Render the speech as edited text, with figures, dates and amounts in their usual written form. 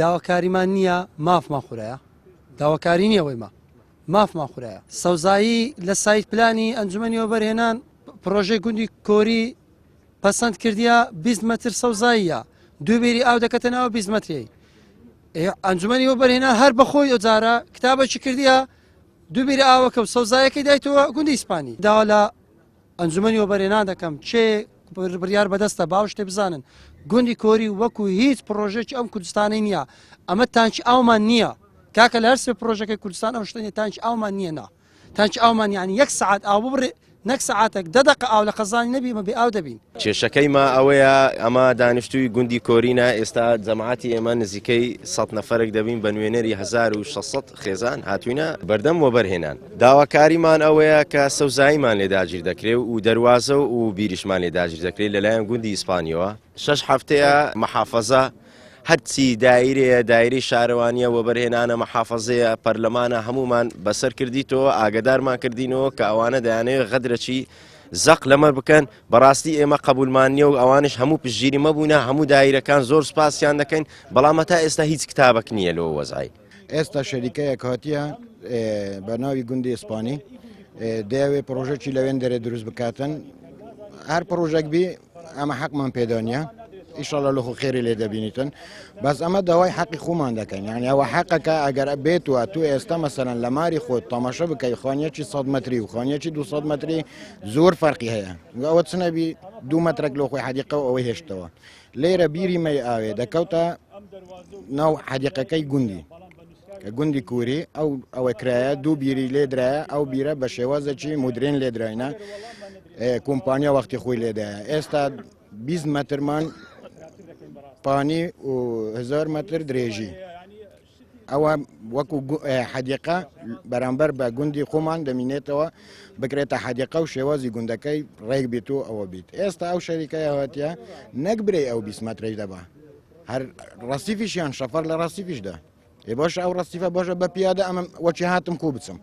داواکاریمان نییە مافمان خورایە داواکاری نییە وەیمە مافمان خورایە سەوزایی لە سایت پلانی ئەنجومەنی وەبەرهێنان پرۆژەی گوندی کۆری پەسەند کردیا 20 مەتر سەوزاییە دووبێری ئاو دەکەتەنەوە 20 مەتری ئەنجومەنی وەبەرهێنان هەر بەخۆی ئۆجارە کتابێکی کردیا دووبێری ئاوەکە و سەوزایەکەی دایتەوە گوندی ئیسپانی داوا لە ئەنجومەنی وەبەرهێنان دەکەم چێ بڕیار بەدەستە باو شتێ بزانن گوندی کۆری وەکو هیچ پرۆژێکی ئەم کوردستانی نییە ئەمە تانکی ئاومان نییە کاکە لە هەرسێ پرۆژەکەی کوردستان ئەو شتێنی تانکی ئاومان نییە نا تانکی ئاومان یانی 1 سعات ئاو ببڕێ نەک سعاتێک 10 دقە ئاو لە خەزانی نەبی مە بێ ئاو دەبین کێشەکەی ما ئەوەیە ئەمە دانیشتووی گوندی کۆرینە ئێستا جەماعەتی ئێمە نزیکەی 100 نەفەرێک دەبین بە نوێنەری 1600 خێزان هاتوینە بەردەم وەبەرهێنان داواکاریمان ئەوەیە کە سەوزاییمان لێ داگیر دەکرێت و دەواازە و بیریشمان لێ داگیر دەکرێت لەلایەن گوندی ئیسپانیەوە 6 هەفتەیە مەحافەزە هەرچی دایرەیە دایری شارەوانیە وەبەرهێنانە مەحافەزەیە پەرلەمانە هەمومان بەسەر کردیتەوە ئاگدارمان کردینەوە کە ئەوانە دەیانەوێت غەدرەچی زەق لەمە بکەن بەڕاستی ئێمە قبولمانیە و ئەوانش هەموو پشگیری مەبوونە هەموو دایرەکان زۆر سپاسیان دەکەین بەڵام تا ئێستا هیچ کتابەک نییە لەوە وەزای ئێستا شەریکەیەک هاتیە بە ناوی گوندی ئیسپانی دەیەوێ پرۆژێکی لەوێن دەرێ دروست بکاتن هەر پرۆژێک بی ئەمە حەقمان پێدانە ئیشەڵە لە خۆ خێری لێ دەبینیتن بەس ئەمە داوای حەقی خۆمان دەکەین یعنی ئەوە حەقەکە ئەگەر بێتوە تو ئێستا مەسەرەن لە ماری خۆت تەماشە بکەی خانیەکی 100 مەتری و خانیەکی 200 مەتری زۆر فەرقی هەیە ئەوە چنەبی 2 مەترێک لە خۆی حەدیقە و ئەوەی هێشتەوە لێرە بیری مەی ئاوێ دەکەوتە ناو حەدیقەکەی گوندی کە گوندی کووری ئەوە کرایە دوو بیری لێدرایە ئەو بیرە بە شێوازێکی مدرێن لێدراینە کۆمپانیا وەختی خۆی لێدایە ئێستا 20 مەترمان پانی و 1000 متر درێژی ئەوە وەکو حەدیقە بەرامبەر بە گوندی خۆمان دەمینێتەوە بکرێتە حەدیقە و شێوازی گوندەکەی ڕێک بیت و ئەوە بیت ئێستا ئەو شەریکای هاتیە نەک برێ ئەو 20 مترەی دەبا هەر ڕاستیفیشیان شەفەر لە ڕاستیفیشدا باشە ئەو ڕاستیفە باشە بە پیادە ئەمە وەچی هاتم کۆ بچم